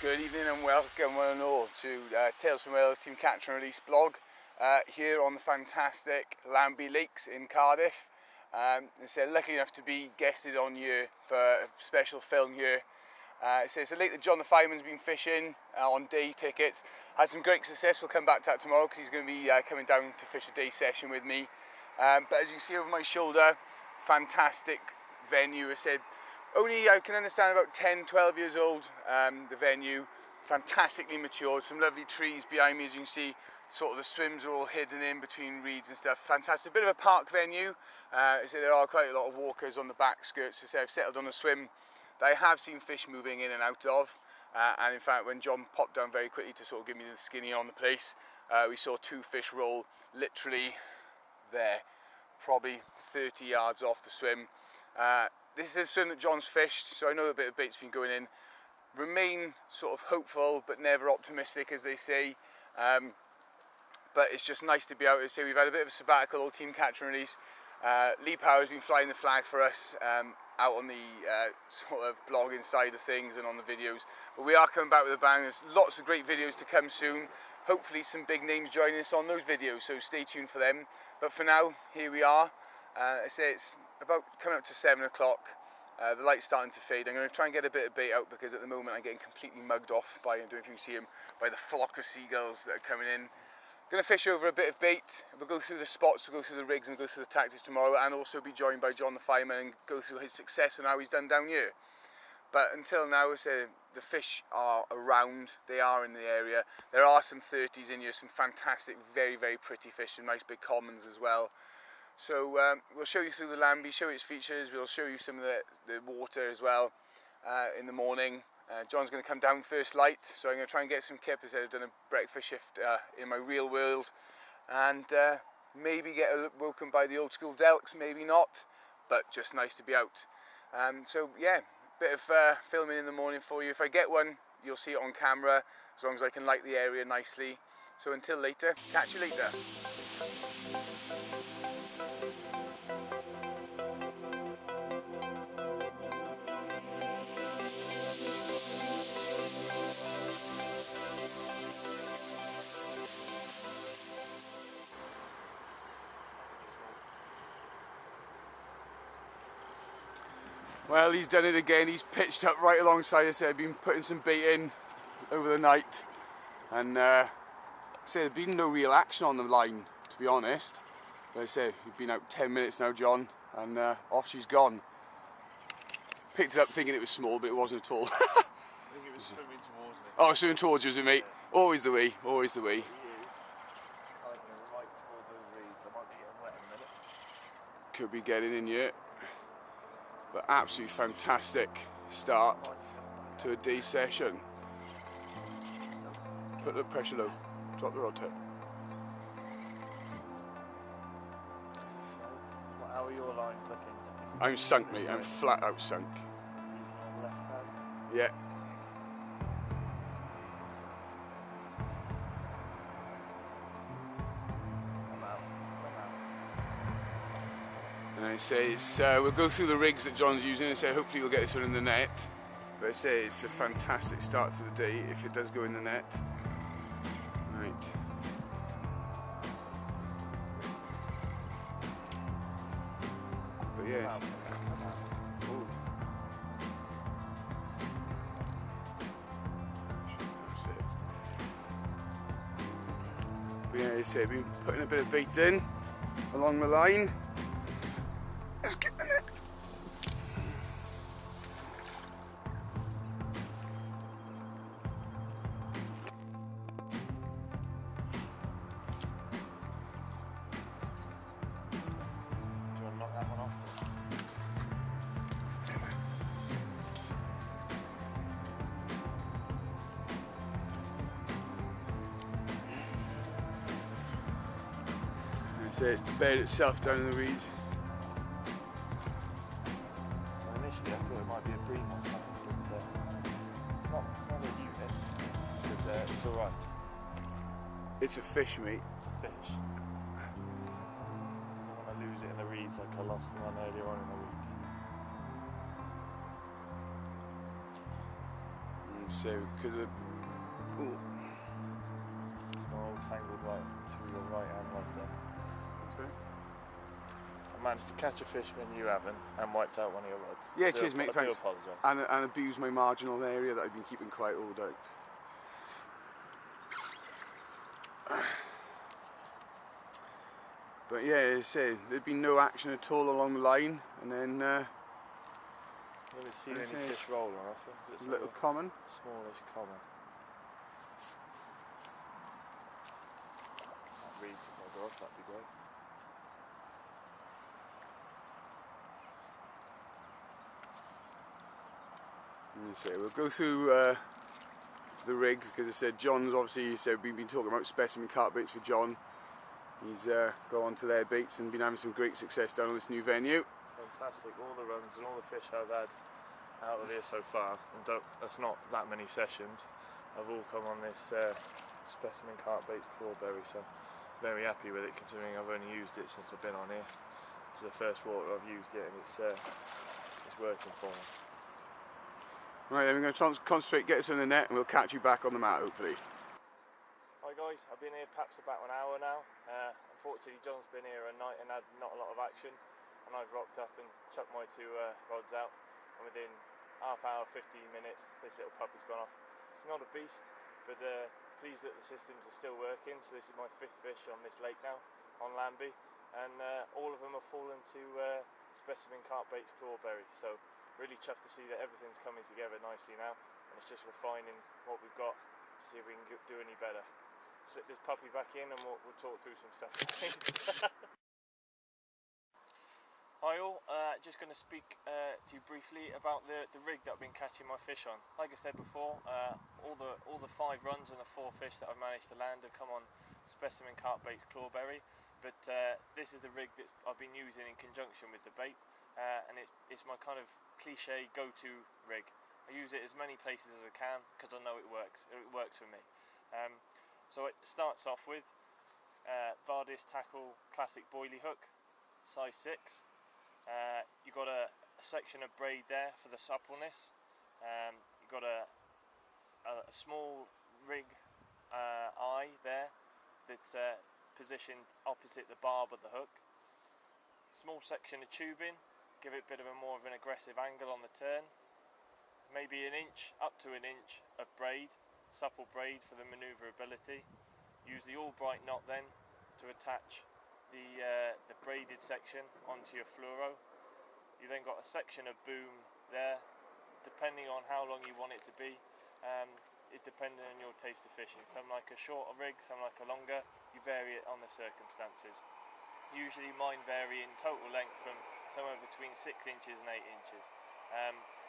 Good evening and welcome one and all to Tales from Wales Team Catch and Release blog here on the fantastic Lamby Lakes in Cardiff. So lucky enough to be guested on here for a special film here. So it's a lake that John the Fireman's been fishing on day tickets. Had some great success. We'll come back to that tomorrow because he's going to be coming down to fish a day session with me. But as you see over my shoulder, fantastic venue. I said only I can understand about 10-12 years old. The venue fantastically matured, some lovely trees behind me as you can see. Sort of the swims are all hidden in between reeds and stuff. Fantastic, bit of a park venue. So there are quite a lot of walkers on the back skirts. So I've settled on a swim that I have seen fish moving in and out of. And in fact, when John popped down very quickly to sort of give me the skinny on the place, we saw two fish roll literally there, probably 30 yards off the swim. This is a swim that John's fished, so I know a bit of bait's been going in. Remain sort of hopeful, but never optimistic, as they say. But it's just nice to be out. So we've had a bit of a sabbatical, all Team Catch and Release. Lee Power's been flying the flag for us out on the sort of blogging side of things and on the videos. But we are coming back with a bang. There's lots of great videos to come soon. Hopefully some big names joining us on those videos, so stay tuned for them. But for now, here we are. I say it's about coming up to 7 o'clock. The light's starting to fade. I'm going to try and get a bit of bait out because at the moment I'm getting completely mugged off by, I don't know if you can see them, by the flock of seagulls that are coming in. I'm going to fish over a bit of bait. We'll go through the spots, we'll go through the rigs and go through the tactics tomorrow, and also be joined by John the Fireman and go through his success and how he's done down here. But until now, I say the fish are around, they are in the area. There are some 30s in here, some fantastic, very, very pretty fish, some nice big commons as well. So we'll show you through the Lamby, show you its features, we'll show you some of the water as well in the morning. John's going to come down first light, so I'm going to try and get some kip as I've done a breakfast shift in my real world. And maybe get woken by the old school delks, maybe not, but just nice to be out. So yeah, bit of filming in the morning for you. If I get one, you'll see it on camera, as long as I can light the area nicely. So until later, catch you later. Well, he's done it again. He's pitched up right alongside us. I've been putting some bait in over the night, and there's been no real action on the line, to be honest. But I say we've been out 10 minutes now, John, and off she's gone. Picked it up thinking it was small, but it wasn't at all. I think it was swimming towards me. Oh, swimming towards you, is it, mate? Yeah. Always the way, always the way. He is. Right towards those reeds. I might be getting wet in a minute. Could be getting in yet. But absolutely fantastic start to a day session. Put the pressure low, drop the rod tip. How are your lines looking? I'm sunk, mate, I'm flat out sunk. Left hand? Yeah. And I say it's, we'll go through the rigs that John's using and say hopefully we'll get this one in the net. But I say it's a fantastic start to the day if it does go in the net. Right. But yeah, But yeah, I say I've been putting a bit of bait in along the line. Let's get the net. Do you want to knock that one off? So it's the bed itself down in the reeds. Initially I thought it might be a bream or something, but it's not a unit, but it's alright. It's a fish, mate. It's a fish. I don't want to lose it in the reeds like I lost the one earlier on in the week. So, because of It's not all tangled right through your right hand rod there. sorry? I managed to catch a fish when you haven't and wiped out one of your rods. Yeah, cheers mate, I thanks. do apologise. And abuse my marginal area that I've been keeping quite all out. But yeah, as I say, there'd been no action at all along the line, and then I haven't seen any fish roll on offer. It's a little common. Smallish common. That reed could bugger off, that'd be great. And so we'll go through the rig, because I said John's obviously, so we've been talking about specimen carp baits for John. He's gone on to their baits and been having some great success down on this new venue. Fantastic, all the runs and all the fish I've had out of here so far, and that's not that many sessions, have all come on this specimen carp baits clawberry, so very happy with it considering I've only used it since I've been on here. It's the first water I've used it and it's working for me. Right, then we're going to concentrate, get us in the net, and we'll catch you back on the mat hopefully. Hi guys, I've been here perhaps about an hour now. Unfortunately John's been here a night and had not a lot of action, and I've rocked up and chucked my two rods out, and within half hour, 15 minutes this little puppy's gone off. It's not a beast, but pleased that the systems are still working. So this is my 5th fish on this lake now, on Lamby, and all of them have fallen to specimen carp baits clawberry, so really chuffed to see that everything's coming together nicely now, and it's just refining what we've got to see if we can do any better. Slip this puppy back in and we'll talk through some stuff. Hi all, just going to speak to you briefly about the rig that I've been catching my fish on. Like I said before, all the 5 runs and the 4 fish that I've managed to land have come on specimen carp bait clawberry, but this is the rig that I've been using in conjunction with the bait, and it's my kind of cliche go-to rig. I use it as many places as I can because I know it works for me. So it starts off with Vardis Tackle Classic Boilie Hook, size 6. You've got a section of braid there for the suppleness. You've got a small rig eye there that's positioned opposite the barb of the hook. Small section of tubing, give it a bit of more of an aggressive angle on the turn. Maybe an inch, up to an inch of braid, supple braid for the manoeuvrability. Use the Albright knot then to attach the braided section onto your fluoro. You then got a section of boom there, depending on how long you want it to be, is dependent on your taste of fishing. Some like a shorter rig, some like a longer. You vary it on the circumstances. Usually mine vary in total length from somewhere between 6 inches and 8 inches.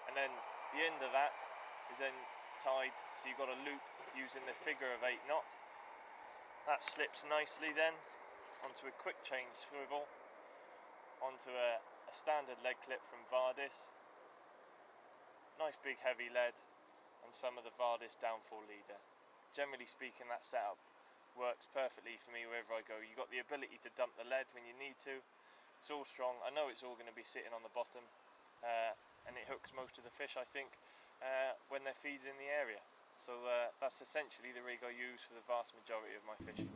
And then the end of that is then tied, so you've got a loop using the figure of 8 knot. That slips nicely then onto a quick chain swivel, onto a standard lead clip from Vardis, nice big heavy lead, and some of the Vardis downfall leader. Generally speaking, that setup works perfectly for me wherever I go. You've got the ability to dump the lead when you need to. It's all strong. I know it's all going to be sitting on the bottom, and it hooks most of the fish, I think, when they're feeding in the area. So that's essentially the rig I use for the vast majority of my fishing.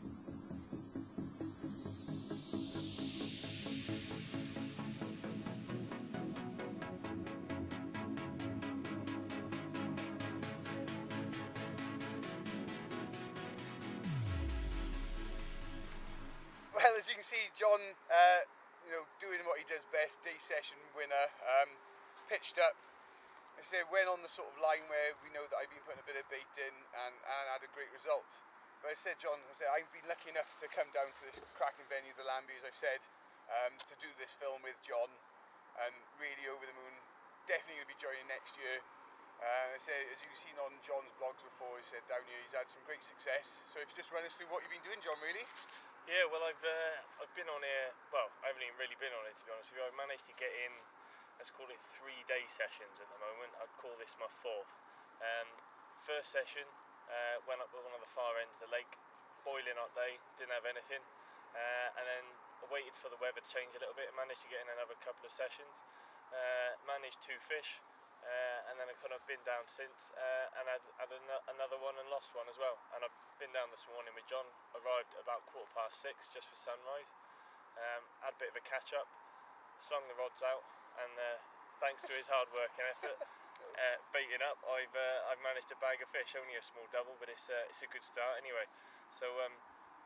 Well, as you can see, John, doing what he does best, day session winner, pitched up. I say went on the sort of line where we know that I've been putting a bit of bait in and had a great result. But I said, John, I've been lucky enough to come down to this cracking venue, the Lamby, as I said, to do this film with John, and really over the moon. Definitely going to be joining next year. I say, as you've seen on John's blogs before, he said down here he's had some great success. So if you just run us through what you've been doing, John, really. Yeah, well, I've been on here. Well, I haven't even really been on it, to be honest with you. I've managed to get in, let's call it 3-day sessions at the moment. I'd call this my 4th. First session, went up at one of the far ends of the lake, boiling hot day, didn't have anything, and then I waited for the weather to change a little bit and managed to get in another couple of sessions. Managed 2 fish, and then I've kind of been down since, and had another one and lost one as well. And I've been down this morning with John, arrived about 6:15 just for sunrise, had a bit of a catch up, slung the rods out, and thanks to his hard work and effort, baiting up, I've managed to bag a fish. Only a small double, but it's a good start anyway. So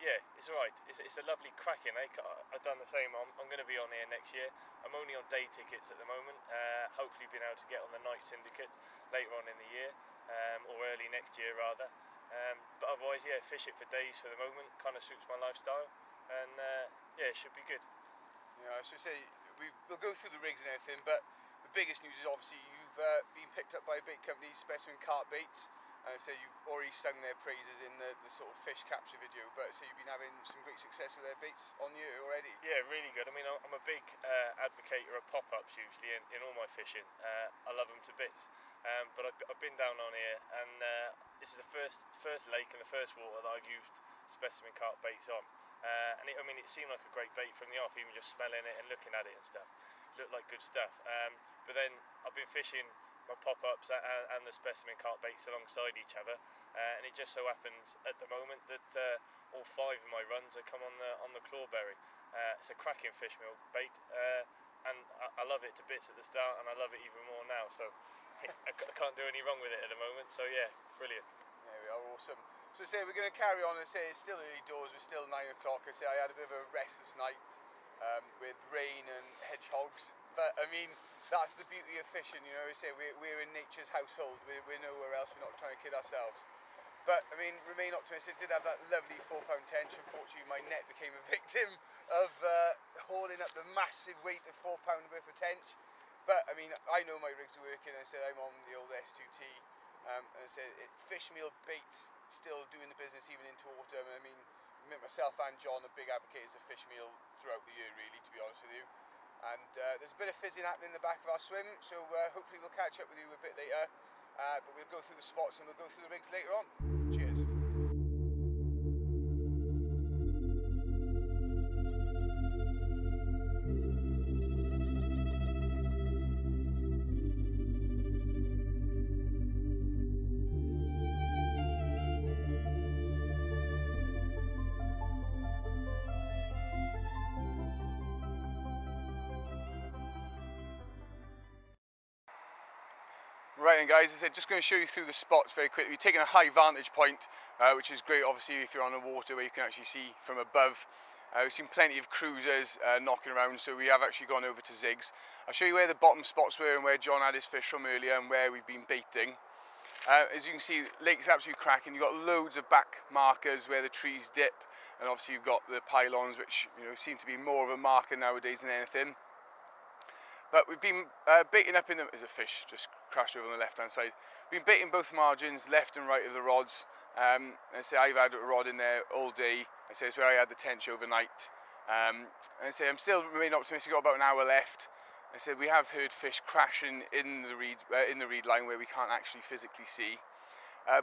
yeah, it's alright. It's a lovely cracking lake. I've done the same. I'm going to be on here next year. I'm only on day tickets at the moment. Hopefully being able to get on the night syndicate later on in the year, or early next year rather. But otherwise, yeah, fish it for days for the moment. Kind of suits my lifestyle, and yeah, it should be good. Yeah, so say we'll go through the rigs and everything, but the biggest news is obviously you've been picked up by a bait company, Specimen Carp Baits. And so you've already sung their praises in the sort of fish capture video, but so you've been having some great success with their baits on you already. Yeah, really good. I mean, I'm a big advocator of pop-ups usually in all my fishing. I love them to bits. But I've been down on here, and this is the first lake and the first water that I've used Specimen Carp baits on. And I mean, it seemed like a great bait from the off, even just smelling it and looking at it and stuff. It looked like good stuff. But then I've been fishing my pop-ups and the Specimen Carp baits alongside each other, and it just so happens at the moment that all 5 of my runs have come on the clawberry. It's a cracking fish meal bait, and I love it to bits at the start, and I love it even more now. So I can't do any wrong with it at the moment. So yeah, brilliant. There we are, awesome. So say we're going to carry on and say it's still early doors. We're still 9 o'clock. I say I had a bit of a restless night with rain and hedgehogs. But I mean, that's the beauty of fishing, you know. We say we're in nature's household. We're nowhere else. We're not trying to kid ourselves. But I mean, remain optimistic. Did have that lovely 4-pound tench. Unfortunately, my net became a victim of hauling up the massive weight of 4 pound worth of tench. But I mean, I know my rigs are working. I said I'm on the old S2T. And I said fish meal baits still doing the business even into autumn. And I mean, myself and John are big advocates of fish meal throughout the year, really, to be honest with you. And there's a bit of fizzing happening in the back of our swim, so hopefully we'll catch up with you a bit later. But we'll go through the spots and we'll go through the rigs later on. Cheers. Right then guys, I said just going to show you through the spots very quickly. We've taken a high vantage point, which is great obviously if you're on the water where you can actually see from above. We've seen plenty of cruisers knocking around, so we have actually gone over to Zigs. I'll show you where the bottom spots were and where John had his fish from earlier and where we've been baiting. As you can see, the lake's absolutely cracking. You've got loads of back markers where the trees dip, and obviously you've got the pylons, which seem to be more of a marker nowadays than anything. But we've been baiting up in the... There's a fish just crashed over on the left-hand side. We've been baiting both margins, left and right of the rods. I say I've had a rod in there all day. I say it's where I had the tench overnight. And I say I'm still remaining optimistic. We've got about an hour left. I said we have heard fish crashing in the reed line where we can't actually physically see.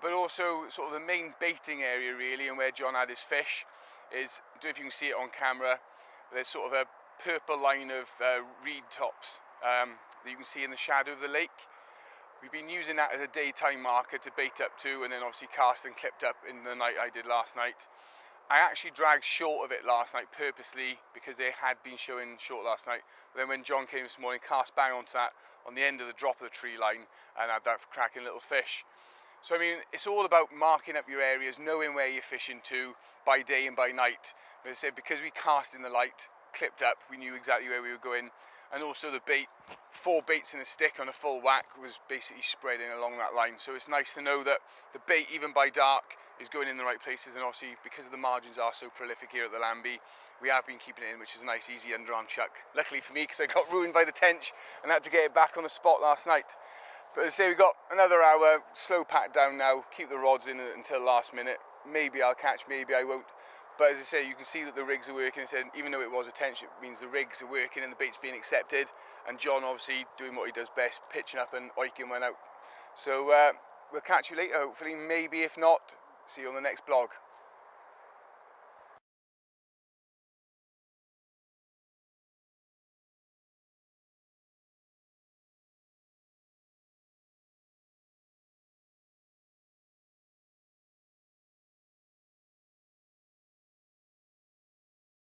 But also sort of the main baiting area really, and where John had his fish is, I don't know if you can see it on camera, there's sort of a purple line of reed tops that you can see in the shadow of the lake. We've been using that as a daytime marker to bait up to, and then obviously cast and clipped up in the night I did last night. I actually dragged short of it last night purposely because they had been showing short last night. But then when John came this morning, cast bang onto that on the end of the drop of the tree line and had that cracking little fish. So I mean, it's all about marking up your areas, knowing where you're fishing to by day and by night. But I said because we cast in the light, clipped up, we knew exactly where we were going. And also the bait, 4 baits in a stick on a full whack was basically spreading along that line. So it's nice to know that the bait, even by dark, is going in the right places. And obviously, because the margins are so prolific here at the Lamby, we have been keeping it in, which is a nice, easy underarm chuck. Luckily for me, because I got ruined by the tench and had to get it back on the spot last night. But as I say, we've got another hour, slow pat down now, keep the rods in until last minute. Maybe I'll catch, maybe I won't. But as I say, you can see that the rigs are working. I said, even though it was a tench, it means the rigs are working and the bait's being accepted. And John obviously doing what he does best, pitching up and oiking one out. So we'll catch you later, hopefully. Maybe if not, see you on the next vlog.